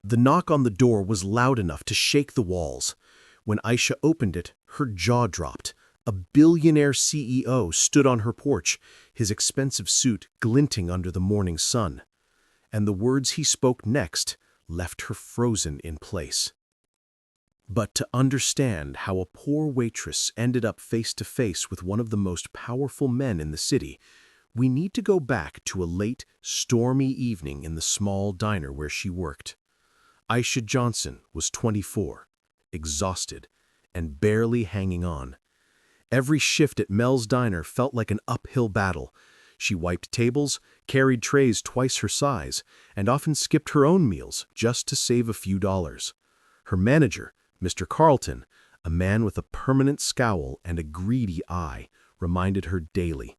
The knock on the door was loud enough to shake the walls. When Aisha opened it, her jaw dropped. A billionaire CEO stood on her porch, his expensive suit glinting under the morning sun. And the words he spoke next left her frozen in place. But to understand how a poor waitress ended up face to face with one of the most powerful men in the city, we need to go back to a late, stormy evening in the small diner where she worked. Aisha Johnson was 24, exhausted, and barely hanging on. Every shift at Mel's Diner felt like an uphill battle. She wiped tables, carried trays twice her size, and often skipped her own meals just to save a few dollars. Her manager, Mr. Carlton, a man with a permanent scowl and a greedy eye, reminded her daily,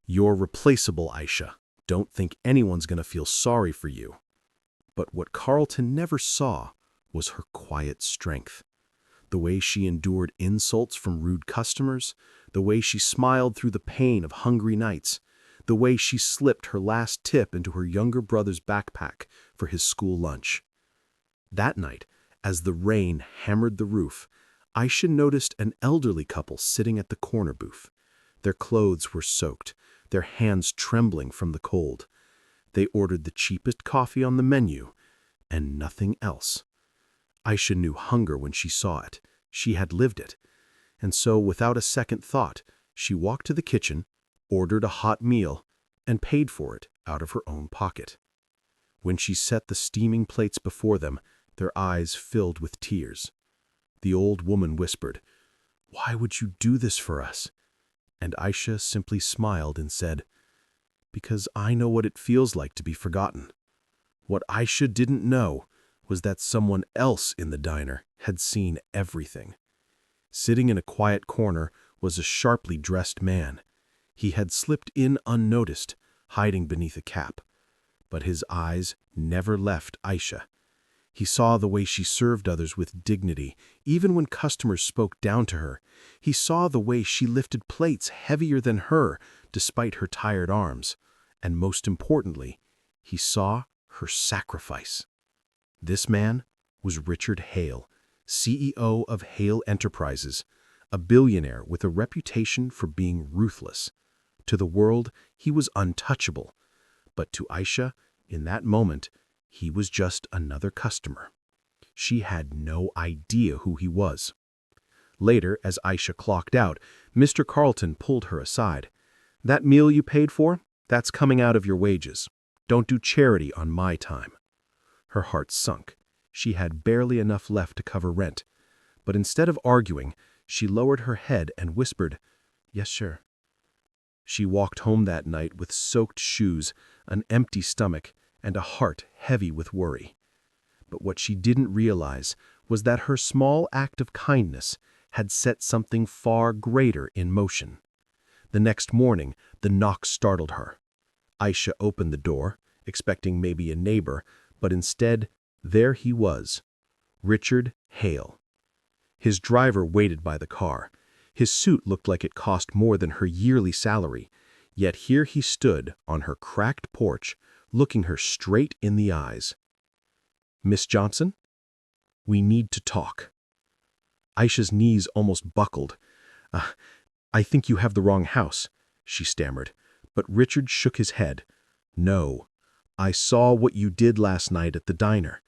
"You're replaceable, Aisha. Don't think anyone's going to feel sorry for you." But what Carlton never saw was her quiet strength. The way she endured insults from rude customers, the way she smiled through the pain of hungry nights, the way she slipped her last tip into her younger brother's backpack for his school lunch. That night, as the rain hammered the roof, Aisha noticed an elderly couple sitting at the corner booth. Their clothes were soaked, their hands trembling from the cold. They ordered the cheapest coffee on the menu, and nothing else. Aisha knew hunger when she saw it. She had lived it. And so, without a second thought, she walked to the kitchen, ordered a hot meal, and paid for it out of her own pocket. When she set the steaming plates before them, their eyes filled with tears. The old woman whispered, "Why would you do this for us?" And Aisha simply smiled and said, "Because I know what it feels like to be forgotten." What Aisha didn't know was that someone else in the diner had seen everything. Sitting in a quiet corner was a sharply dressed man. He had slipped in unnoticed, hiding beneath a cap. But his eyes never left Aisha. He saw the way she served others with dignity, even when customers spoke down to her. He saw the way she lifted plates heavier than her, despite her tired arms. And most importantly, he saw her sacrifice. This man was Richard Hale, CEO of Hale Enterprises, a billionaire with a reputation for being ruthless. To the world, he was untouchable. But to Aisha, in that moment, he was just another customer. She had no idea who he was. Later, as Aisha clocked out, Mr. Carlton pulled her aside. "That meal you paid for? That's coming out of your wages. Don't do charity on my time." Her heart sunk. She had barely enough left to cover rent. But instead of arguing, she lowered her head and whispered, "Yes, sure." She walked home that night with soaked shoes, an empty stomach, and a heart heavy with worry. But what she didn't realize was that her small act of kindness had set something far greater in motion. The next morning, the knock startled her. Aisha opened the door, expecting maybe a neighbor, but instead, there he was, Richard Hale. His driver waited by the car. His suit looked like it cost more than her yearly salary, yet here he stood on her cracked porch, looking her straight in the eyes. "Miss Johnson, we need to talk." Aisha's knees almost buckled. I think you have the wrong house," she stammered, but Richard shook his head. "No. I saw what you did last night at the diner.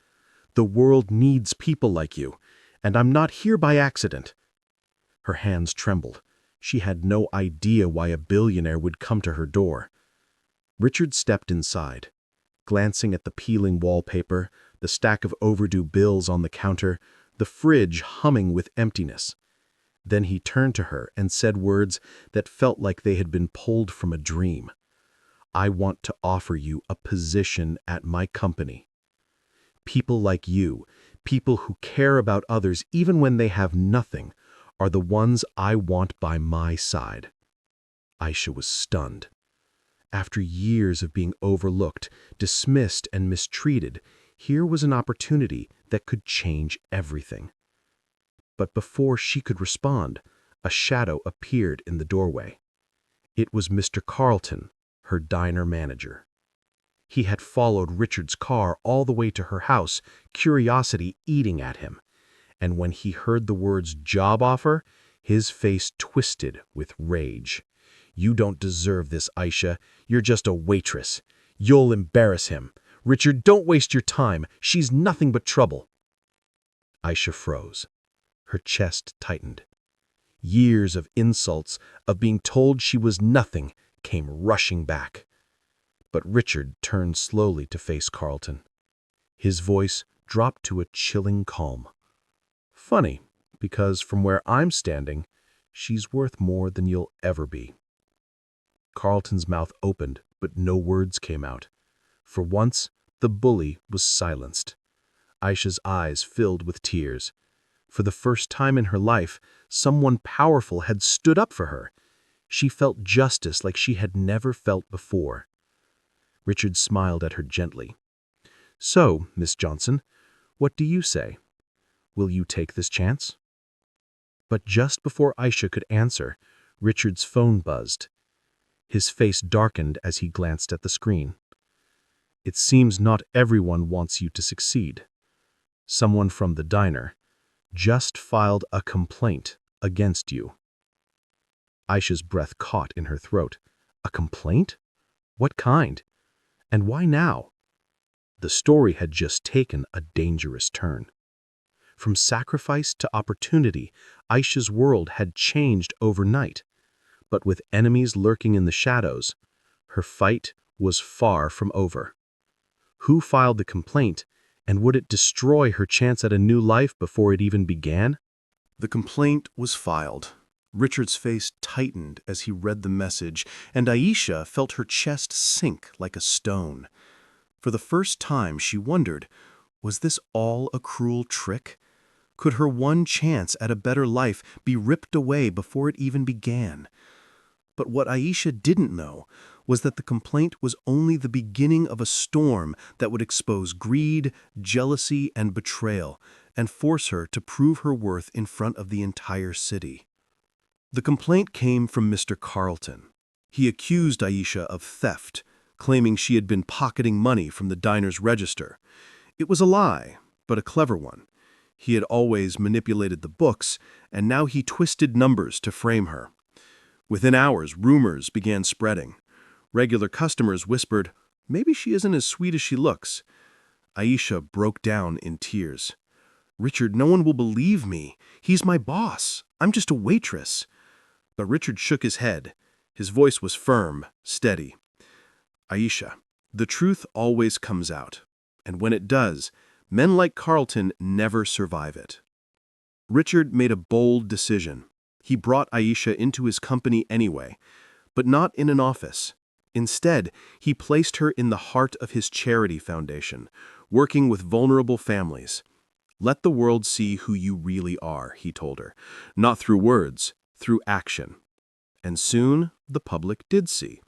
The world needs people like you, and I'm not here by accident." Her hands trembled. She had no idea why a billionaire would come to her door. Richard stepped inside. Glancing at the peeling wallpaper, the stack of overdue bills on the counter, the fridge humming with emptiness. Then he turned to her and said words that felt like they had been pulled from a dream. "I want to offer you a position at my company. People like you, people who care about others even when they have nothing, are the ones I want by my side." Aisha was stunned. After years of being overlooked, dismissed, and mistreated, here was an opportunity that could change everything. But before she could respond, a shadow appeared in the doorway. It was Mr. Carlton, her diner manager. He had followed Richard's car all the way to her house, curiosity eating at him. And when he heard the words job offer, his face twisted with rage. "You don't deserve this, Aisha. You're just a waitress. You'll embarrass him. Richard, don't waste your time. She's nothing but trouble." Aisha froze. Her chest tightened. Years of insults, of being told she was nothing, came rushing back. But Richard turned slowly to face Carlton. His voice dropped to a chilling calm. "Funny, because from where I'm standing, she's worth more than you'll ever be." Carlton's mouth opened, but no words came out. For once, the bully was silenced. Aisha's eyes filled with tears. For the first time in her life, someone powerful had stood up for her. She felt justice like she had never felt before. Richard smiled at her gently. "So, Miss Johnson, what do you say? Will you take this chance?" But just before Aisha could answer, Richard's phone buzzed. His face darkened as he glanced at the screen. "It seems not everyone wants you to succeed. Someone from the diner just filed a complaint against you." Aisha's breath caught in her throat. A complaint? What kind? And why now? The story had just taken a dangerous turn. From sacrifice to opportunity, Aisha's world had changed overnight. But with enemies lurking in the shadows, her fight was far from over. Who filed the complaint, and would it destroy her chance at a new life before it even began? The complaint was filed. Richard's face tightened as he read the message, and Aisha felt her chest sink like a stone. For the first time, she wondered, was this all a cruel trick? Could her one chance at a better life be ripped away before it even began? But what Aisha didn't know was that the complaint was only the beginning of a storm that would expose greed, jealousy, and betrayal, and force her to prove her worth in front of the entire city. The complaint came from Mr. Carlton. He accused Aisha of theft, claiming she had been pocketing money from the diner's register. It was a lie, but a clever one. He had always manipulated the books, and now he twisted numbers to frame her. Within hours, rumors began spreading. Regular customers whispered, "Maybe she isn't as sweet as she looks." Aisha broke down in tears. "Richard, no one will believe me. He's my boss. I'm just a waitress." But Richard shook his head. His voice was firm, steady. "Aisha, the truth always comes out. And when it does, men like Carlton never survive it." Richard made a bold decision. He brought Aisha into his company anyway, but not in an office. Instead, he placed her in the heart of his charity foundation, working with vulnerable families. "Let the world see who you really are," he told her, "not through words, through action." And soon, the public did see.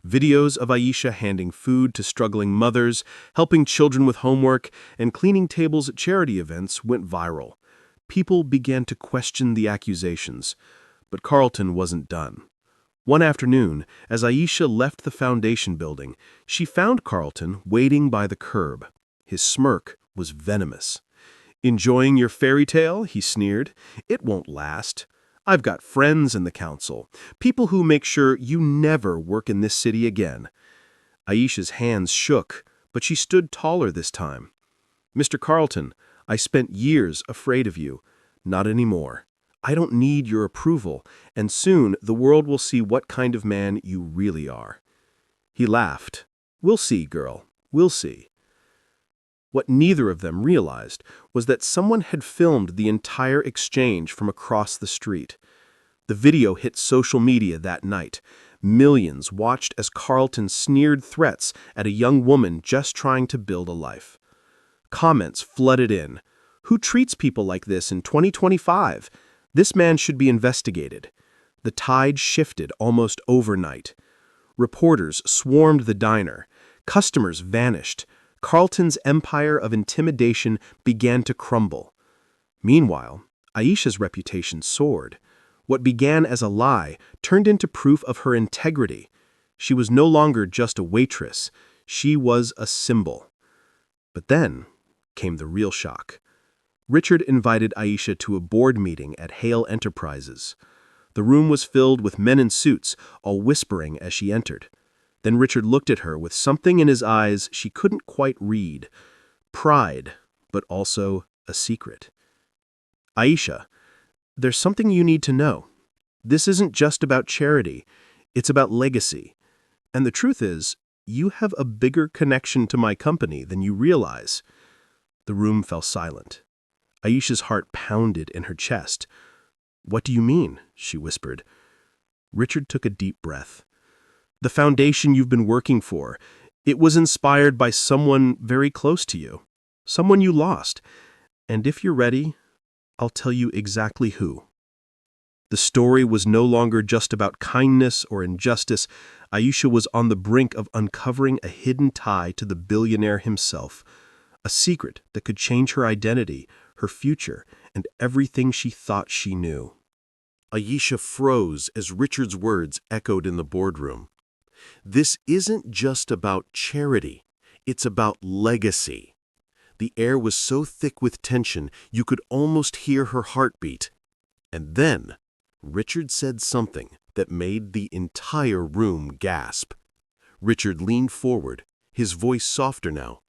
Videos of Aisha handing food to struggling mothers, helping children with homework, and cleaning tables at charity events went viral. People began to question the accusations, but Carlton wasn't done. One afternoon, as Aisha left the foundation building, she found Carlton waiting by the curb. His smirk was venomous. "Enjoying your fairy tale?" he sneered. "It won't last. I've got friends in the council, people who make sure you never work in this city again." Aisha's hands shook, but she stood taller this time. "Mr. Carlton, I spent years afraid of you. Not anymore. I don't need your approval, and soon the world will see what kind of man you really are." He laughed. "We'll see, girl. We'll see." What neither of them realized was that someone had filmed the entire exchange from across the street. The video hit social media that night. Millions watched as Carlton sneered threats at a young woman just trying to build a life. Comments flooded in. "Who treats people like this in 2025? This man should be investigated." The tide shifted almost overnight. Reporters swarmed the diner. Customers vanished. Carlton's empire of intimidation began to crumble. Meanwhile, Aisha's reputation soared. What began as a lie turned into proof of her integrity. She was no longer just a waitress. She was a symbol. But then came the real shock. Richard invited Aisha to a board meeting at Hale Enterprises. The room was filled with men in suits, all whispering as she entered. Then Richard looked at her with something in his eyes she couldn't quite read. Pride, but also a secret. Aisha, there's something you need to know. This isn't just about charity. It's about legacy. And the truth is, you have a bigger connection to my company than you realize. The room fell silent. Aisha's heart pounded in her chest. What do you mean? She whispered. Richard took a deep breath. The foundation you've been working for, it was inspired by someone very close to you. Someone you lost. And if you're ready, I'll tell you exactly who. The story was no longer just about kindness or injustice. Aisha was on the brink of uncovering a hidden tie to the billionaire himself, a secret that could change her identity, her future, and everything she thought she knew. Aisha froze as Richard's words echoed in the boardroom. This isn't just about charity, it's about legacy. The air was so thick with tension you could almost hear her heartbeat. And then Richard said something that made the entire room gasp. Richard leaned forward, his voice softer now.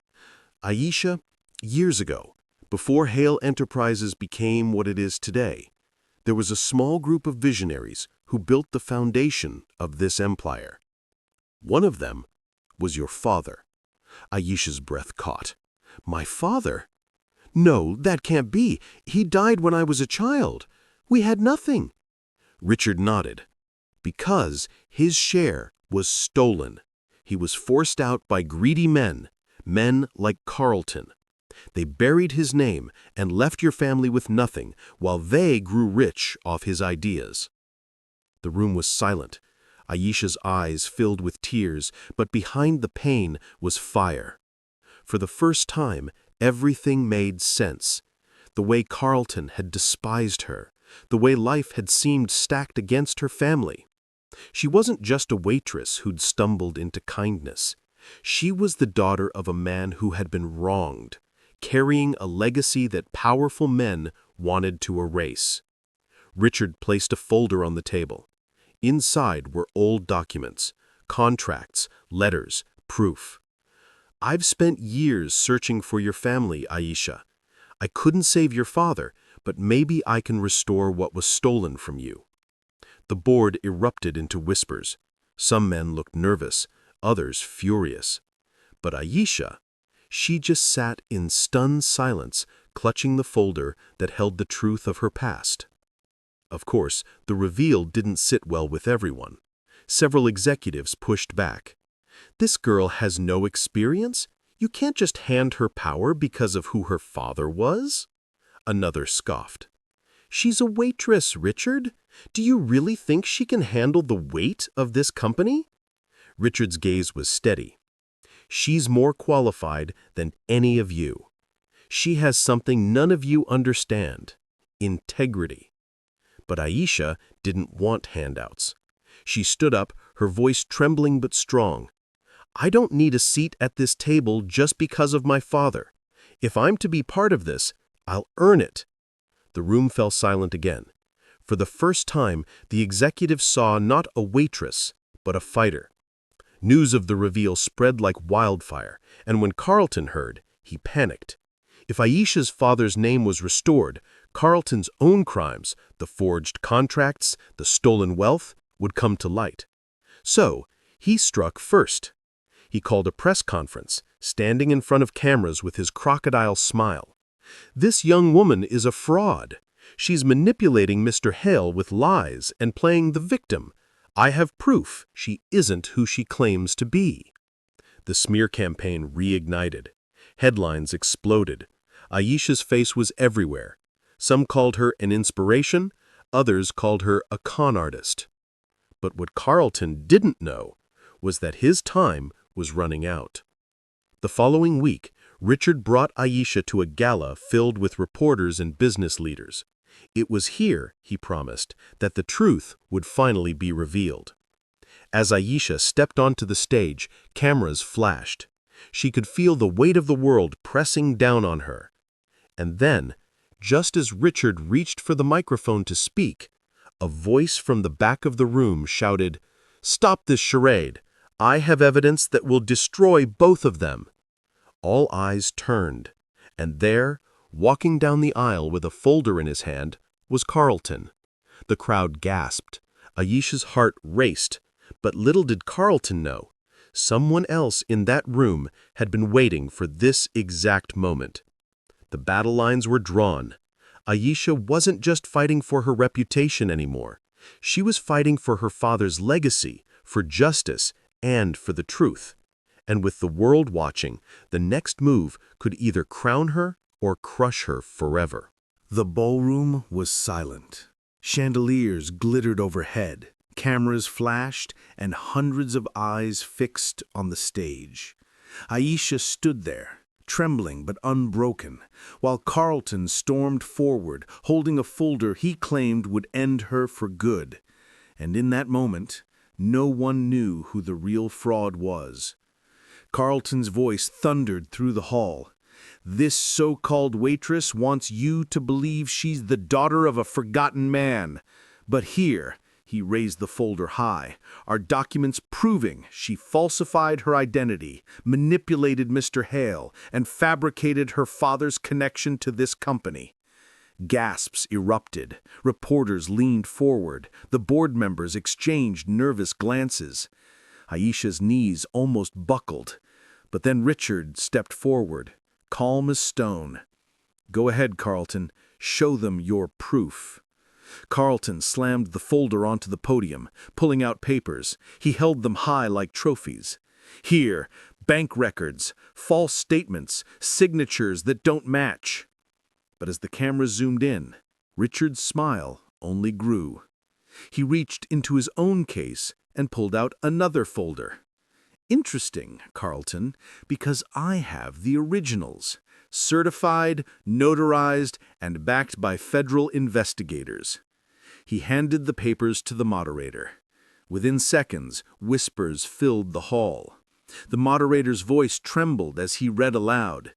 Aisha, years ago, before Hale Enterprises became what it is today, there was a small group of visionaries who built the foundation of this empire. One of them was your father. Aisha's breath caught. My father? No, that can't be. He died when I was a child. We had nothing. Richard nodded. Because his share was stolen. He was forced out by greedy men like Carlton. They buried his name and left your family with nothing while they grew rich off his ideas. The room was silent. Aisha's eyes filled with tears, but behind the pain was fire. For the first time, everything made sense. The way Carlton had despised her, the way life had seemed stacked against her family. She wasn't just a waitress who'd stumbled into kindness. She was the daughter of a man who had been wronged, carrying a legacy that powerful men wanted to erase. Richard placed a folder on the table. Inside were old documents, contracts, letters, proof. I've spent years searching for your family, Aisha. I couldn't save your father, but maybe I can restore what was stolen from you. The board erupted into whispers. Some men looked nervous, others furious. But Aisha, she just sat in stunned silence, clutching the folder that held the truth of her past. Of course, the reveal didn't sit well with everyone. Several executives pushed back. This girl has no experience? You can't just hand her power because of who her father was? Another scoffed. She's a waitress, Richard. Do you really think she can handle the weight of this company? Richard's gaze was steady. She's more qualified than any of you. She has something none of you understand: integrity. But Aisha didn't want handouts. She stood up, her voice trembling but strong. I don't need a seat at this table just because of my father. If I'm to be part of this, I'll earn it. The room fell silent again. For the first time, the executive saw not a waitress, but a fighter. News of the reveal spread like wildfire, and when Carlton heard, he panicked. If Aisha's father's name was restored, Carlton's own crimes, the forged contracts, the stolen wealth, would come to light. So, he struck first. He called a press conference, standing in front of cameras with his crocodile smile. This young woman is a fraud. She's manipulating Mr. Hale with lies and playing the victim. I have proof she isn't who she claims to be. The smear campaign reignited. Headlines exploded. Aisha's face was everywhere. Some called her an inspiration, others called her a con artist. But what Carlton didn't know was that his time was running out. The following week, Richard brought Aisha to a gala filled with reporters and business leaders. It was here, he promised, that the truth would finally be revealed. As Aisha stepped onto the stage, cameras flashed. She could feel the weight of the world pressing down on her. And then, just as Richard reached for the microphone to speak, a voice from the back of the room shouted, "Stop this charade! I have evidence that will destroy both of them." All eyes turned, and there, walking down the aisle with a folder in his hand, was Carlton. The crowd gasped. Aisha's heart raced, but little did Carlton know. Someone else in that room had been waiting for this exact moment. The battle lines were drawn. Aisha wasn't just fighting for her reputation anymore. She was fighting for her father's legacy, for justice, and for the truth. And with the world watching, the next move could either crown her or crush her forever. The ballroom was silent. Chandeliers glittered overhead, cameras flashed, and hundreds of eyes fixed on the stage. Aisha stood there, trembling but unbroken, while Carlton stormed forward, holding a folder he claimed would end her for good. And in that moment, no one knew who the real fraud was. Carlton's voice thundered through the hall. "This so-called waitress wants you to believe she's the daughter of a forgotten man. But here," he raised the folder high, "are documents proving she falsified her identity, manipulated Mr. Hale, and fabricated her father's connection to this company." Gasps erupted. Reporters leaned forward. The board members exchanged nervous glances. Aisha's knees almost buckled. But then Richard stepped forward, calm as stone. "Go ahead, Carlton. Show them your proof." Carlton slammed the folder onto the podium, pulling out papers. He held them high like trophies. "Here, bank records, false statements, signatures that don't match." But as the camera zoomed in, Richard's smile only grew. He reached into his own case and pulled out another folder. "Interesting, Carlton, because I have the originals, certified, notarized, and backed by federal investigators." He handed the papers to the moderator. Within seconds, whispers filled the hall. The moderator's voice trembled as he read aloud.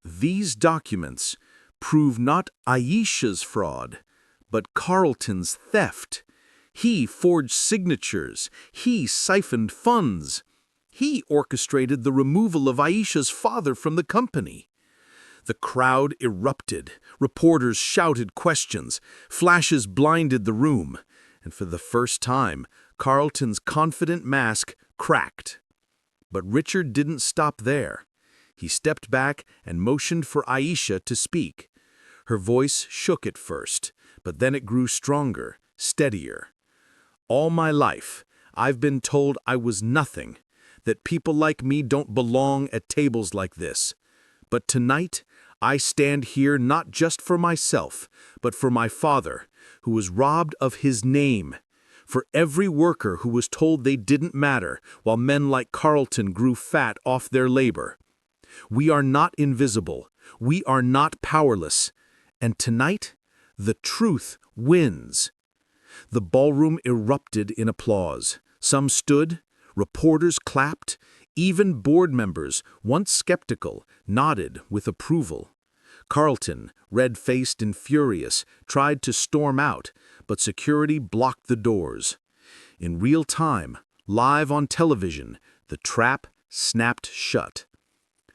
"These documents prove not Aisha's fraud, but Carlton's theft. He forged signatures. He siphoned funds. He orchestrated the removal of Aisha's father from the company." The crowd erupted. Reporters shouted questions. Flashes blinded the room. And for the first time, Carlton's confident mask cracked. But Richard didn't stop there. He stepped back and motioned for Aisha to speak. Her voice shook at first, but then it grew stronger, steadier. "All my life, I've been told I was nothing, that people like me don't belong at tables like this. But tonight, I stand here not just for myself, but for my father, who was robbed of his name, for every worker who was told they didn't matter, while men like Carlton grew fat off their labor. We are not invisible. We are not powerless. And tonight, the truth wins." The ballroom erupted in applause. Some stood, reporters clapped, even board members, once skeptical, nodded with approval. Carlton, red-faced and furious, tried to storm out, but security blocked the doors. In real time, live on television, the trap snapped shut.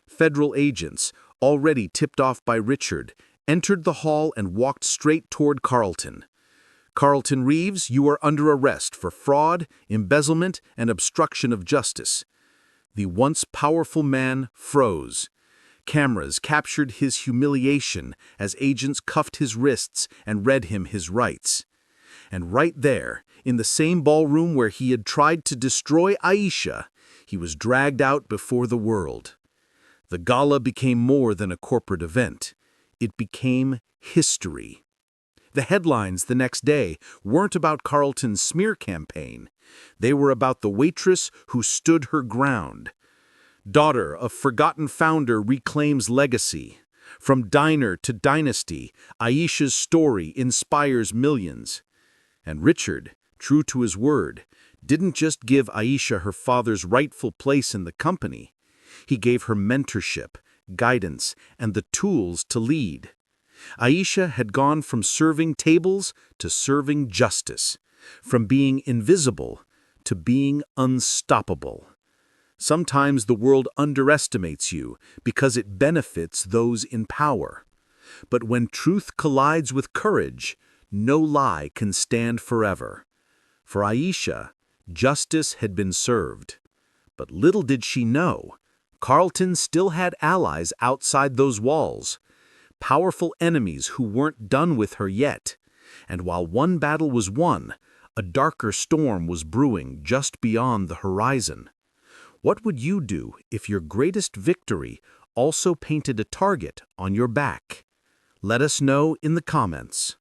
Federal agents, already tipped off by Richard, entered the hall and walked straight toward Carlton. "Carlton Reeves, you are under arrest for fraud, embezzlement, and obstruction of justice." The once powerful man froze. Cameras captured his humiliation as agents cuffed his wrists and read him his rights. And right there, in the same ballroom where he had tried to destroy Aisha, he was dragged out before the world. The gala became more than a corporate event. It became history. The headlines the next day weren't about Carlton's smear campaign. They were about the waitress who stood her ground. "Daughter of forgotten founder reclaims legacy. From diner to dynasty, Aisha's story inspires millions." And Richard, true to his word, didn't just give Aisha her father's rightful place in the company. He gave her mentorship, guidance, and the tools to lead. Aisha had gone from serving tables to serving justice, from being invisible to being unstoppable. Sometimes the world underestimates you because it benefits those in power. But when truth collides with courage, no lie can stand forever. For Aisha, justice had been served. But little did she know, Carlton still had allies outside those walls, powerful enemies who weren't done with her yet. And while one battle was won, a darker storm was brewing just beyond the horizon. What would you do if your greatest victory also painted a target on your back? Let us know in the comments.